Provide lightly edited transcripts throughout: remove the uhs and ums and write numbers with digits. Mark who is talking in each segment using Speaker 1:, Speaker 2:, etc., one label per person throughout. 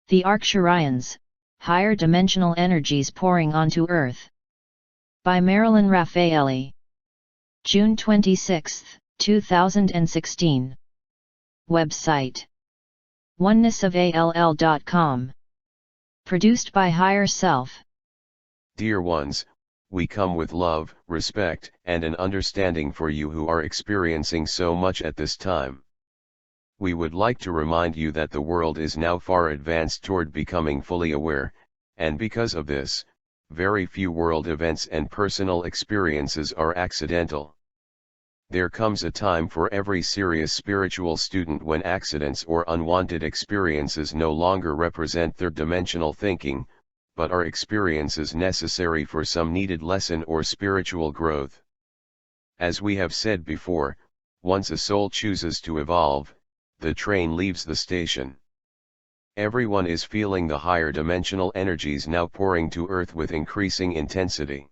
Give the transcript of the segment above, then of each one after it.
Speaker 1: The Arcturians, Higher Dimensional Energies Pouring onto Earth. By Marilyn Raffaele. June 26, 2016. Website: onenessofall.com. Produced by Higher Self.
Speaker 2: Dear ones, we come with love, respect, and an understanding for you who are experiencing so much at this time. We would like to remind you that the world is now far advanced toward becoming fully aware, and because of this, very few world events and personal experiences are accidental. There comes a time for every serious spiritual student when accidents or unwanted experiences no longer represent third-dimensional thinking, but are experiences necessary for some needed lesson or spiritual growth. As we have said before, once a soul chooses to evolve, the train leaves the station. Everyone is feeling the higher dimensional energies now pouring to Earth with increasing intensity.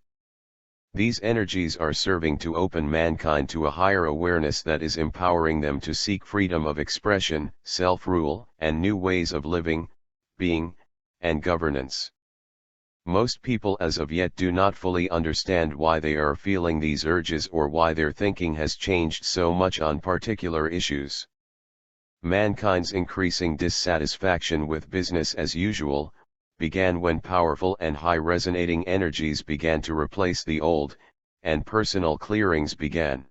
Speaker 2: These energies are serving to open mankind to a higher awareness that is empowering them to seek freedom of expression, self-rule, and new ways of living, being, and governance. Most people as of yet do not fully understand why they are feeling these urges or why their thinking has changed so much on particular issues. Mankind's increasing dissatisfaction with business as usual began when powerful and high-resonating energies began to replace the old, and personal clearings began.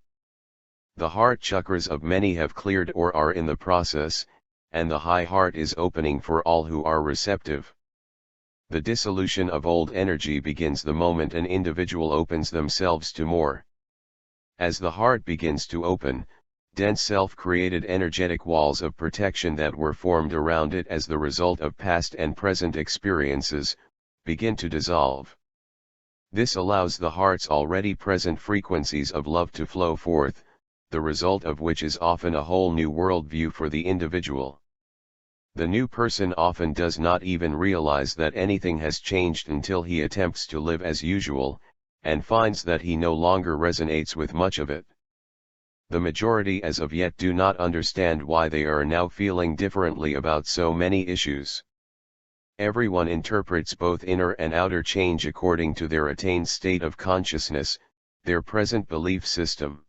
Speaker 2: The heart chakras of many have cleared or are in the process, and the high heart is opening for all who are receptive. The dissolution of old energy begins the moment an individual opens themselves to more. As the heart begins to open, dense self-created energetic walls of protection that were formed around it as the result of past and present experiences, begin to dissolve. This allows the heart's already present frequencies of love to flow forth, the result of which is often a whole new worldview for the individual. The new person often does not even realize that anything has changed until he attempts to live as usual, and finds that he no longer resonates with much of it. The majority as of yet do not understand why they are now feeling differently about so many issues. Everyone interprets both inner and outer change according to their attained state of consciousness, their present belief system.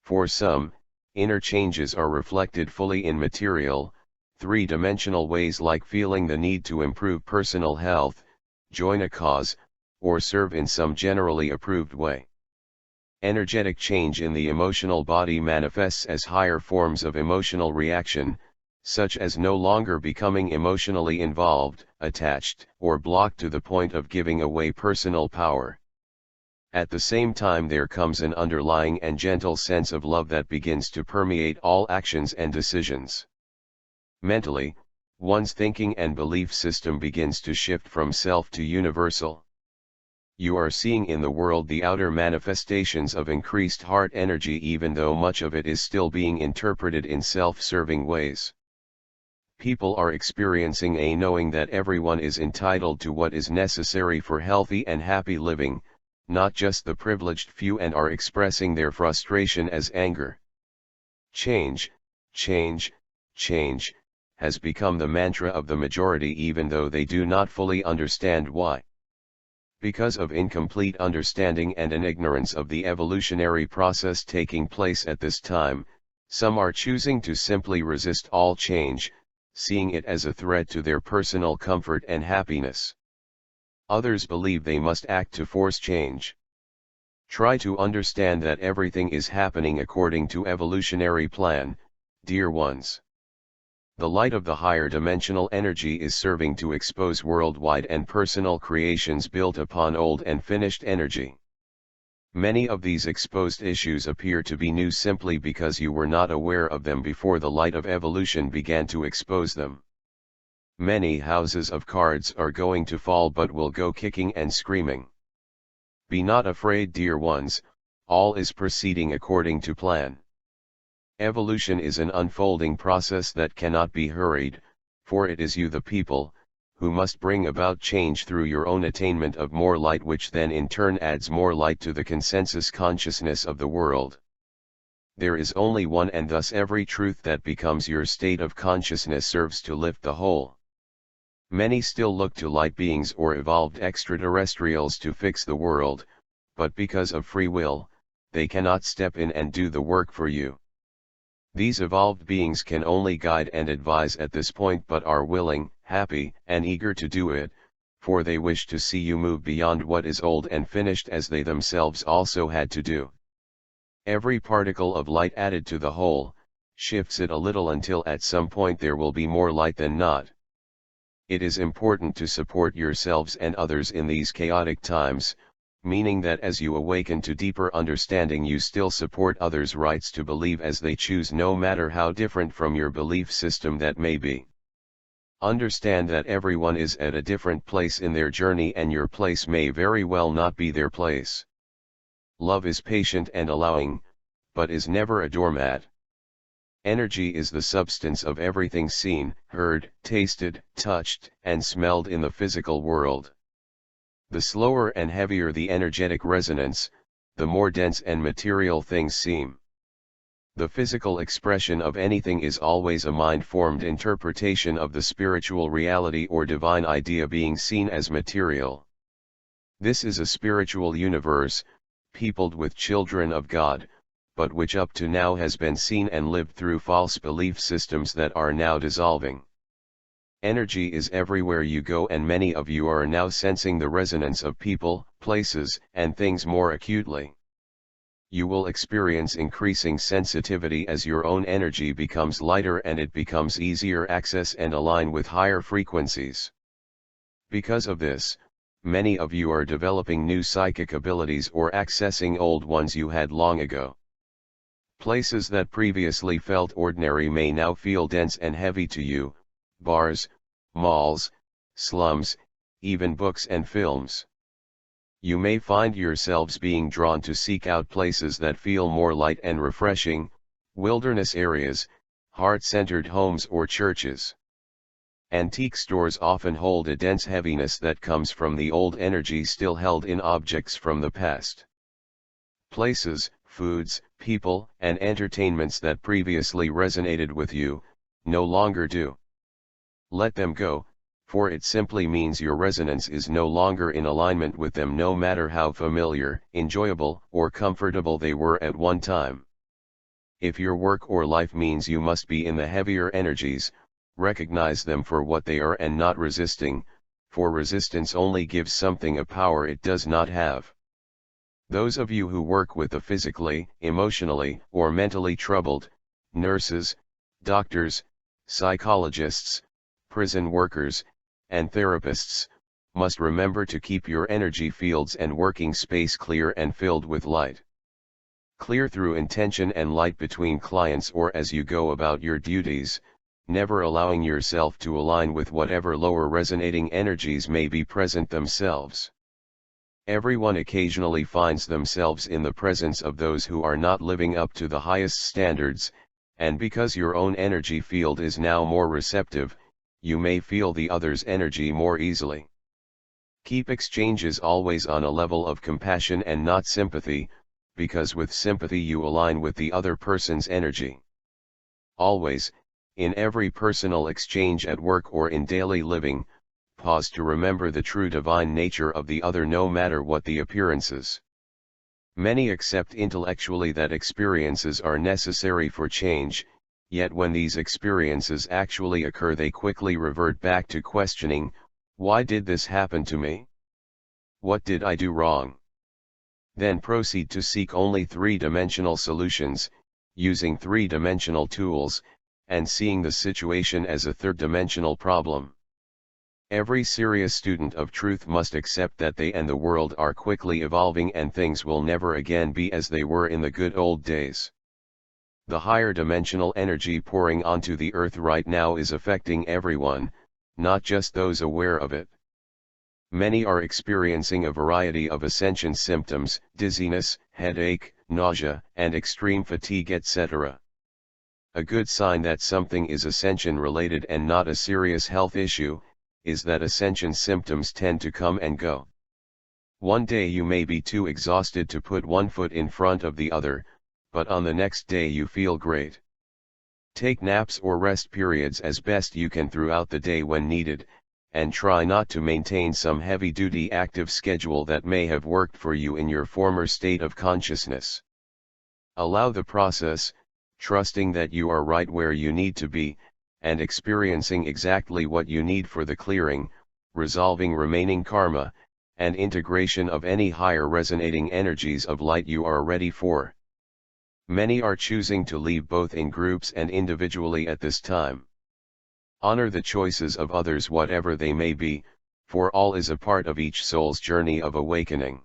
Speaker 2: For some, inner changes are reflected fully in material, three-dimensional ways like feeling the need to improve personal health, join a cause, or serve in some generally approved way. Energetic change in the emotional body manifests as higher forms of emotional reaction, such as no longer becoming emotionally involved, attached, or blocked to the point of giving away personal power. At the same time there comes an underlying and gentle sense of love that begins to permeate all actions and decisions. Mentally, one's thinking and belief system begins to shift from self to universal. You are seeing in the world the outer manifestations of increased heart energy even though much of it is still being interpreted in self-serving ways. People are experiencing a knowing that everyone is entitled to what is necessary for healthy and happy living, not just the privileged few, and are expressing their frustration as anger. Change, change, change, has become the mantra of the majority even though they do not fully understand why. Because of incomplete understanding and an ignorance of the evolutionary process taking place at this time, some are choosing to simply resist all change, seeing it as a threat to their personal comfort and happiness. Others believe they must act to force change. Try to understand that everything is happening according to evolutionary plan, dear ones. The light of the higher dimensional energy is serving to expose worldwide and personal creations built upon old and finished energy. Many of these exposed issues appear to be new simply because you were not aware of them before the light of evolution began to expose them. Many houses of cards are going to fall but will go kicking and screaming. Be not afraid, dear ones, all is proceeding according to plan. Evolution is an unfolding process that cannot be hurried, for it is you the people, who must bring about change through your own attainment of more light, which then in turn adds more light to the consensus consciousness of the world. There is only one, and thus every truth that becomes your state of consciousness serves to lift the whole. Many still look to light beings or evolved extraterrestrials to fix the world, but because of free will, they cannot step in and do the work for you. These evolved beings can only guide and advise at this point, but are willing, happy, and eager to do it, for they wish to see you move beyond what is old and finished, as they themselves also had to do. Every particle of light added to the whole, shifts it a little until at some point there will be more light than not. It is important to support yourselves and others in these chaotic times, meaning that as you awaken to deeper understanding you still support others' rights to believe as they choose, no matter how different from your belief system that may be. Understand that everyone is at a different place in their journey and your place may very well not be their place. Love is patient and allowing, but is never a doormat. Energy is the substance of everything seen, heard, tasted, touched, and smelled in the physical world. The slower and heavier the energetic resonance, the more dense and material things seem. The physical expression of anything is always a mind-formed interpretation of the spiritual reality or divine idea being seen as material. This is a spiritual universe, peopled with children of God, but which up to now has been seen and lived through false belief systems that are now dissolving. Energy is everywhere you go, and many of you are now sensing the resonance of people, places, and things more acutely. You will experience increasing sensitivity as your own energy becomes lighter and it becomes easier access and align with higher frequencies. Because of this, many of you are developing new psychic abilities or accessing old ones you had long ago. Places that previously felt ordinary may now feel dense and heavy to you: bars, malls, slums, even books and films. You may find yourselves being drawn to seek out places that feel more light and refreshing, wilderness areas, heart-centered homes or churches. Antique stores often hold a dense heaviness that comes from the old energy still held in objects from the past. Places, foods, people, and entertainments that previously resonated with you, no longer do. Let them go, for it simply means your resonance is no longer in alignment with them, no matter how familiar, enjoyable, or comfortable they were at one time. If your work or life means you must be in the heavier energies, recognize them for what they are and not resisting, for resistance only gives something a power it does not have. Those of you who work with the physically, emotionally, or mentally troubled, nurses, doctors, psychologists, prison workers, and therapists, must remember to keep your energy fields and working space clear and filled with light. Clear through intention and light between clients or as you go about your duties, never allowing yourself to align with whatever lower resonating energies may be present themselves. Everyone occasionally finds themselves in the presence of those who are not living up to the highest standards, and because your own energy field is now more receptive, you may feel the other's energy more easily. Keep exchanges always on a level of compassion and not sympathy, because with sympathy you align with the other person's energy. Always, in every personal exchange at work or in daily living, pause to remember the true divine nature of the other, no matter what the appearances. Many accept intellectually that experiences are necessary for change, yet when these experiences actually occur they quickly revert back to questioning, why did this happen to me? What did I do wrong? Then proceed to seek only three-dimensional solutions, using three-dimensional tools, and seeing the situation as a third-dimensional problem. Every serious student of truth must accept that they and the world are quickly evolving and things will never again be as they were in the good old days. The higher dimensional energy pouring onto the earth right now is affecting everyone, not just those aware of it. Many are experiencing a variety of ascension symptoms: dizziness, headache, nausea, and extreme fatigue, etc. A good sign that something is ascension related and not a serious health issue, is that ascension symptoms tend to come and go. One day you may be too exhausted to put one foot in front of the other, but on the next day you feel great. Take naps or rest periods as best you can throughout the day when needed, and try not to maintain some heavy-duty active schedule that may have worked for you in your former state of consciousness. Allow the process, trusting that you are right where you need to be, and experiencing exactly what you need for the clearing, resolving remaining karma, and integration of any higher resonating energies of light you are ready for. Many are choosing to leave both in groups and individually at this time. Honor the choices of others whatever they may be, for all is a part of each soul's journey of awakening.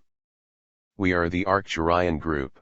Speaker 2: We are the Arcturian group.